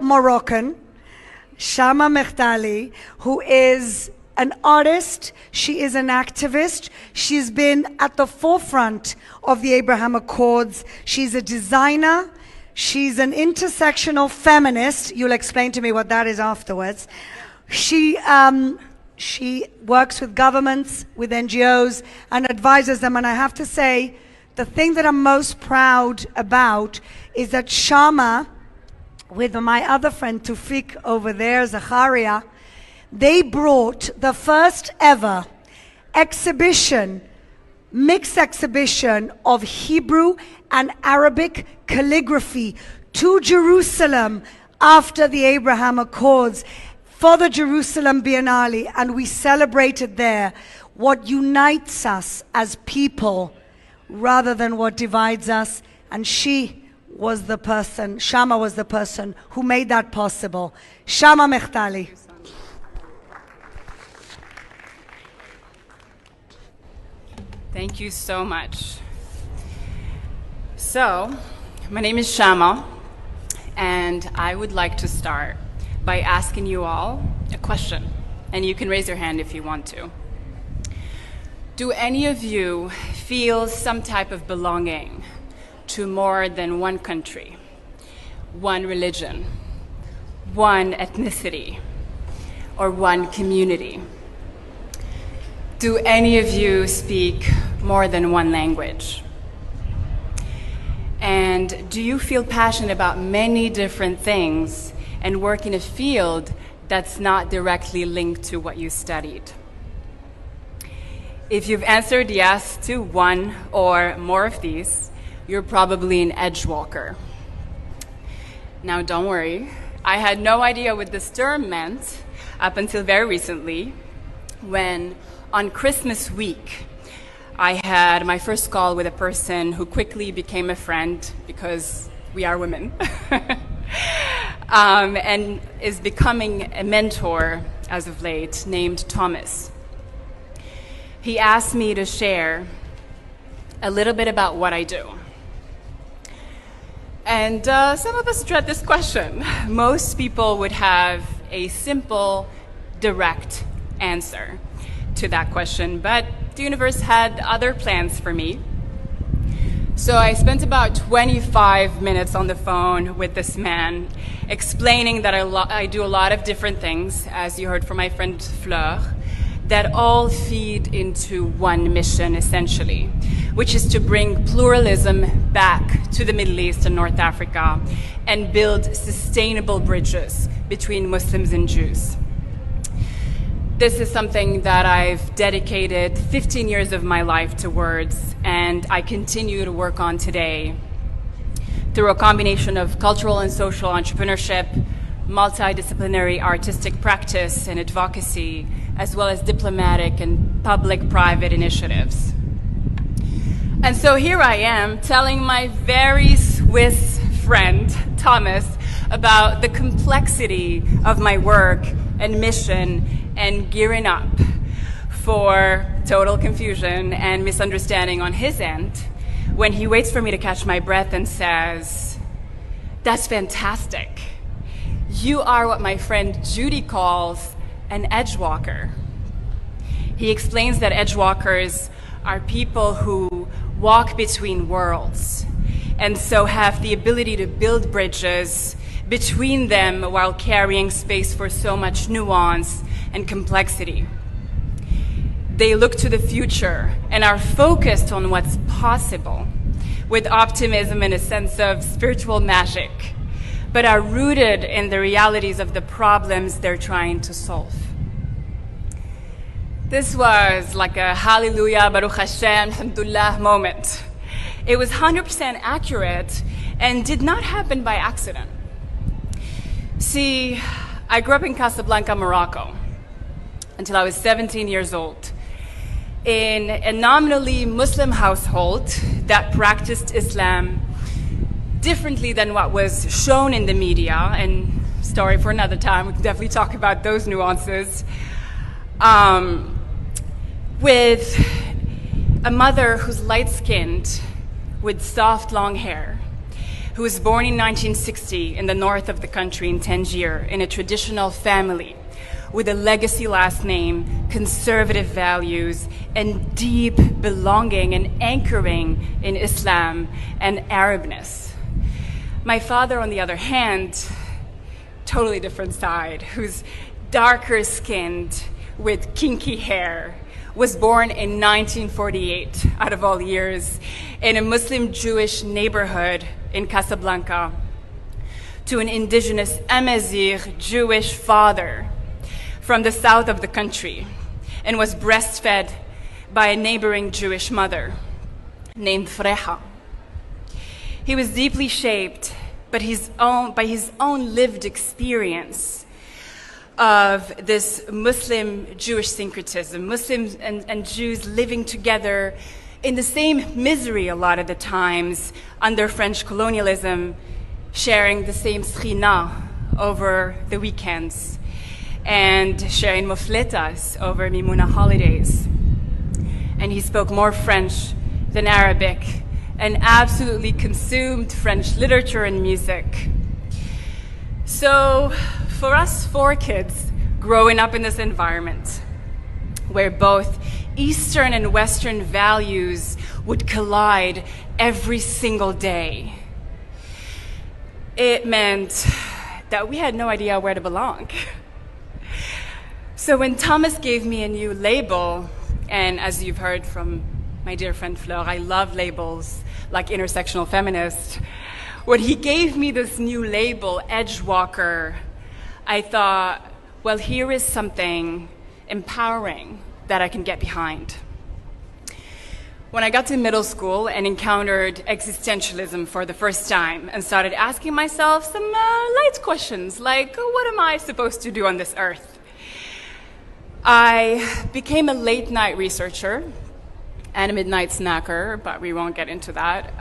Moroccan, Chama Mechtaly, who is an artist, she is an activist, she's been at the forefront of the Abraham Accords, she's a designer, she's an intersectional feminist, you'll explain to me what that is afterwards. She works with governments, with NGOs, and advises them, and I have to say, the thing that I'm most proud about is that Shama, with my other friend Tufik over there, Zacharia, they brought the first ever exhibition, mixed exhibition of Hebrew and Arabic calligraphy to Jerusalem after the Abraham Accords for the Jerusalem Biennale, and we celebrated there what unites us as people rather than what divides us, and she was the person, Shama was the person who made that possible. Chama Mechtaly. Thank you so much. So, my name is Shama, and I would like to start by asking you all a question, and you can raise your hand if you want to. Do any of you feel some type of belonging to more than one country, one religion, one ethnicity, or one community? Do any of you speak more than one language? And do you feel passionate about many different things and work in a field that's not directly linked to what you studied? If you've answered yes to one or more of these, you're probably an edgewalker. Now, don't worry. I had no idea what this term meant up until very recently, when on Christmas week, I had my first call with a person who quickly became a friend because we are women, and is becoming a mentor as of late, named Thomas. He asked me to share a little bit about what I do. And some of us dread this question. Most people would have a simple, direct answer to that question, but the universe had other plans for me. So I spent about 25 minutes on the phone with this man, explaining that I do a lot of different things, as you heard from my friend Fleur, that all feed into one mission, essentially, which is to bring pluralism back to the Middle East and North Africa and build sustainable bridges between Muslims and Jews. This is something that I've dedicated 15 years of my life towards, and I continue to work on today through a combination of cultural and social entrepreneurship, multidisciplinary artistic practice and advocacy, as well as diplomatic and public-private initiatives. And so here I am telling my very Swiss friend, Thomas, about the complexity of my work and mission and gearing up for total confusion and misunderstanding on his end when he waits for me to catch my breath and says, "That's fantastic. You are what my friend Judy calls an edgewalker." He explains that edgewalkers are people who walk between worlds and so have the ability to build bridges between them while carrying space for so much nuance and complexity. They look to the future and are focused on what's possible with optimism and a sense of spiritual magic, but are rooted in the realities of the problems they're trying to solve. This was like a hallelujah, Baruch Hashem, Alhamdulillah moment. It was 100% accurate and did not happen by accident. See, I grew up in Casablanca, Morocco, until I was 17 years old, in a nominally Muslim household that practiced Islam differently than what was shown in the media, and story for another time, we can definitely talk about those nuances, with a mother who's light-skinned, with soft, long hair, who was born in 1960 in the north of the country in Tangier in a traditional family with a legacy last name, conservative values, and deep belonging and anchoring in Islam and Arabness. My father, on the other hand, totally different side, who's darker skinned with kinky hair, was born in 1948, out of all years, in a Muslim Jewish neighborhood in Casablanca, to an indigenous Amazigh Jewish father from the south of the country, and was breastfed by a neighboring Jewish mother named Freha. He was deeply shaped by his own lived experience of this Muslim-Jewish syncretism, Muslims and Jews living together in the same misery a lot of the times under French colonialism, sharing the same schina over the weekends, and sharing mufletas over Mimuna holidays. And he spoke more French than Arabic and absolutely consumed French literature and music. So for us four kids growing up in this environment where both Eastern and Western values would collide every single day, it meant that we had no idea where to belong. So when Thomas gave me a new label, and as you've heard from my dear friend Fleur, I love labels like intersectional feminist. When he gave me this new label, Edgewalker, I thought, well, here is something empowering that I can get behind. When I got to middle school and encountered existentialism for the first time and started asking myself some light questions like, what am I supposed to do on this earth? I became a late night researcher and a midnight snacker, but we won't get into that,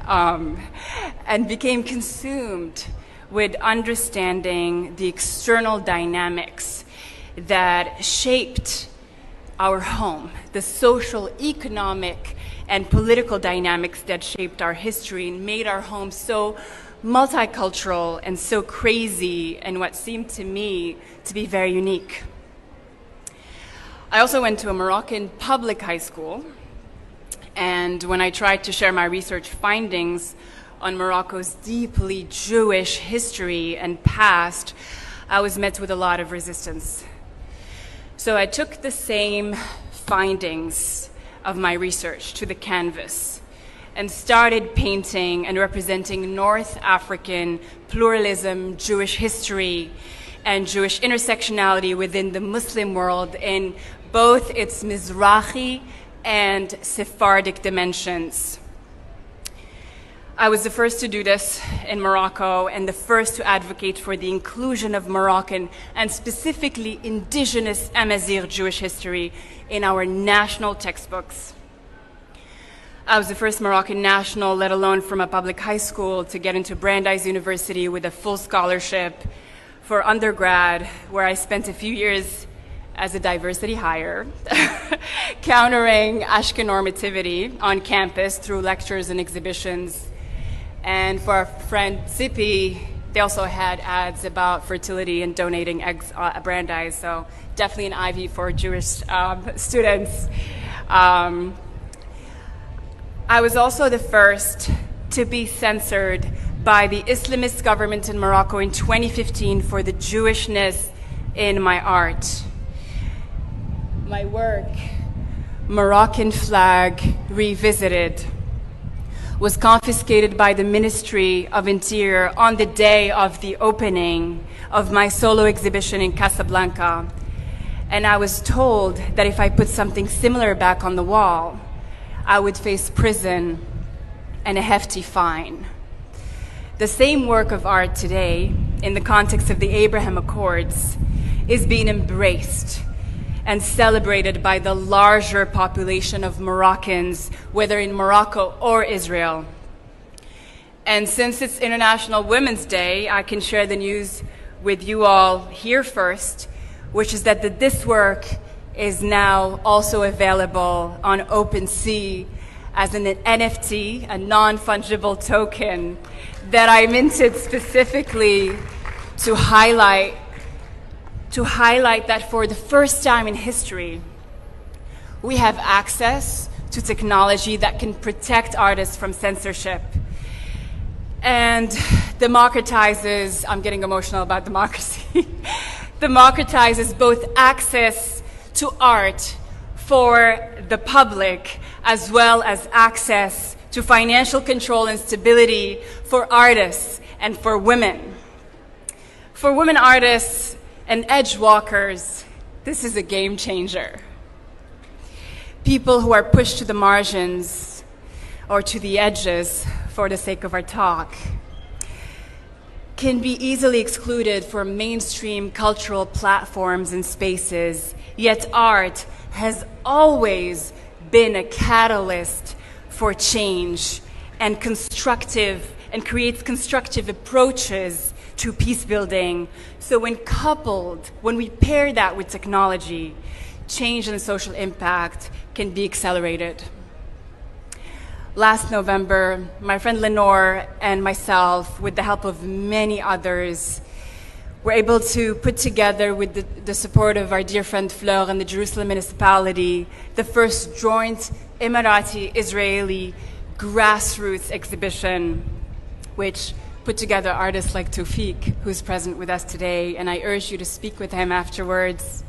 and became consumed with understanding the external dynamics that shaped our home, the social, economic, and political dynamics that shaped our history and made our home so multicultural and so crazy and what seemed to me to be very unique. I also went to a Moroccan public high school, and when I tried to share my research findings on Morocco's deeply Jewish history and past, I was met with a lot of resistance. So I took the same findings of my research to the canvas and started painting and representing North African pluralism, Jewish history, and Jewish intersectionality within the Muslim world in both its Mizrahi and Sephardic dimensions. I was the first to do this in Morocco and the first to advocate for the inclusion of Moroccan and specifically indigenous Amazigh Jewish history in our national textbooks. I was the first Moroccan national, let alone from a public high school, to get into Brandeis University with a full scholarship for undergrad, where I spent a few years as a diversity hire, countering Ashkenormativity on campus through lectures and exhibitions. And for our friend Zippy, they also had ads about fertility and donating eggs at Brandeis, so definitely an Ivy for Jewish students. I was also the first to be censored by the Islamist government in Morocco in 2015 for the Jewishness in my art. My work, Moroccan Flag Revisited, was confiscated by the Ministry of Interior on the day of the opening of my solo exhibition in Casablanca. And I was told that if I put something similar back on the wall, I would face prison and a hefty fine. The same work of art today, in the context of the Abraham Accords, is being embraced and celebrated by the larger population of Moroccans, whether in Morocco or Israel. And since it's International Women's Day, I can share the news with you all here first, which is that this work is now also available on OpenSea as an NFT, a non-fungible token that I minted specifically to highlight that for the first time in history, we have access to technology that can protect artists from censorship and democratizes, I'm getting emotional about democracy, democratizes both access to art for the public as well as access to financial control and stability for artists and for women. For women artists and edge walkers, this is a game changer. People who are pushed to the margins or to the edges for the sake of our talk can be easily excluded from mainstream cultural platforms and spaces, yet art has always been a catalyst for change and creates constructive approaches to peace building. So when we pair that with technology, change and social impact can be accelerated. Last November, my friend Lenore and myself, with the help of many others, were able to put together, with the support of our dear friend Fleur and the Jerusalem municipality, the first joint Emirati-Israeli grassroots exhibition, which put together artists like Tawfiq, who's present with us today, and I urge you to speak with him afterwards,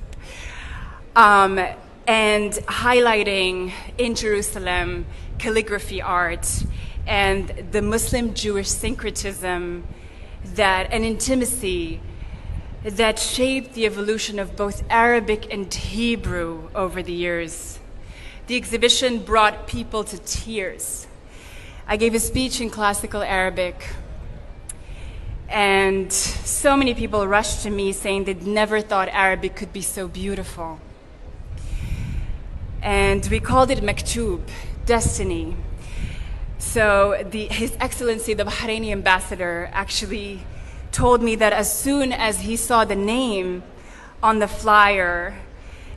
and highlighting in Jerusalem calligraphy art and the Muslim-Jewish syncretism and intimacy that shaped the evolution of both Arabic and Hebrew over the years. The exhibition brought people to tears. I gave a speech in classical Arabic, and so many people rushed to me saying they'd never thought Arabic could be so beautiful. And we called it Maktub, destiny. So His Excellency, the Bahraini ambassador, actually told me that as soon as he saw the name on the flyer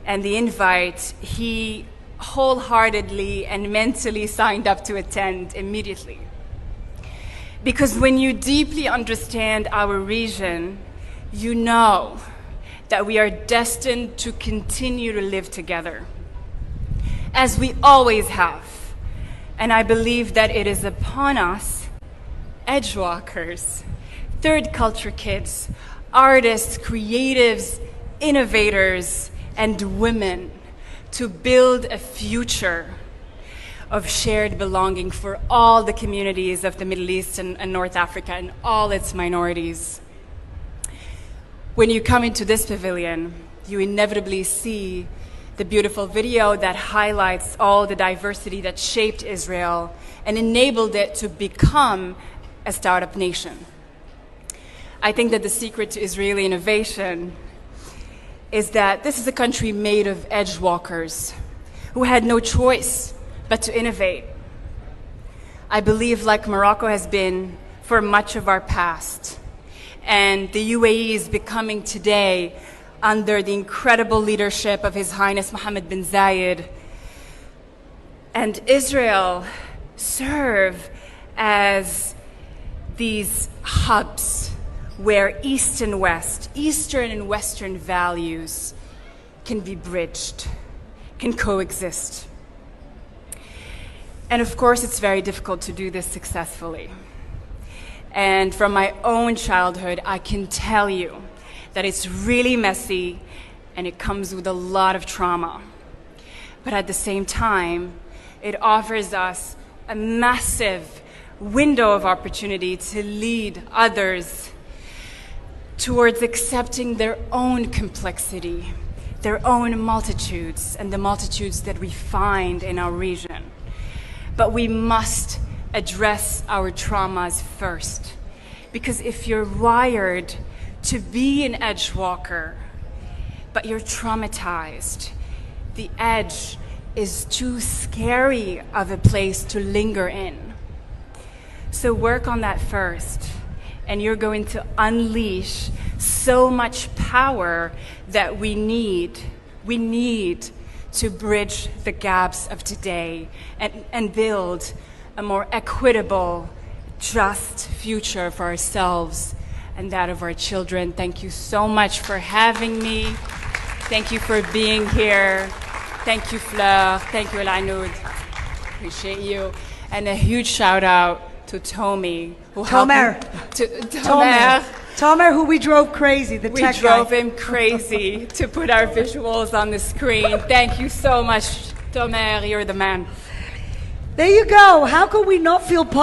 and the invite, he wholeheartedly and mentally signed up to attend immediately. Because when you deeply understand our region, you know that we are destined to continue to live together, as we always have. And I believe that it is upon us, edgewalkers, third culture kids, artists, creatives, innovators, and women, to build a future of shared belonging for all the communities of the Middle East and North Africa and all its minorities. When you come into this pavilion, you inevitably see the beautiful video that highlights all the diversity that shaped Israel and enabled it to become a startup nation. I think that the secret to Israeli innovation is that this is a country made of edge walkers who had no choice but to innovate. I believe, like Morocco has been for much of our past, and the UAE is becoming today, under the incredible leadership of His Highness Mohammed bin Zayed, and Israel serve as these hubs where East and West, Eastern and Western values can be bridged, can coexist. And of course, it's very difficult to do this successfully. And from my own childhood, I can tell you that it's really messy and it comes with a lot of trauma. But at the same time, it offers us a massive window of opportunity to lead others towards accepting their own complexity, their own multitudes, and the multitudes that we find in our region. But we must address our traumas first, because if you're wired to be an edge walker, but you're traumatized, the edge is too scary of a place to linger in. So work on that first, and you're going to unleash so much power that we need to bridge the gaps of today and build a more equitable, just future for ourselves and that of our children. Thank you so much for having me. Thank you for being here. Thank you, Fleur. Thank you, Elanud. Appreciate you. And a huge shout out to Tomer. Tomer, who we drove crazy, the tech guy. We drove him crazy to put our visuals on the screen. Thank you so much, Tomer. You're the man. There you go. How could we not feel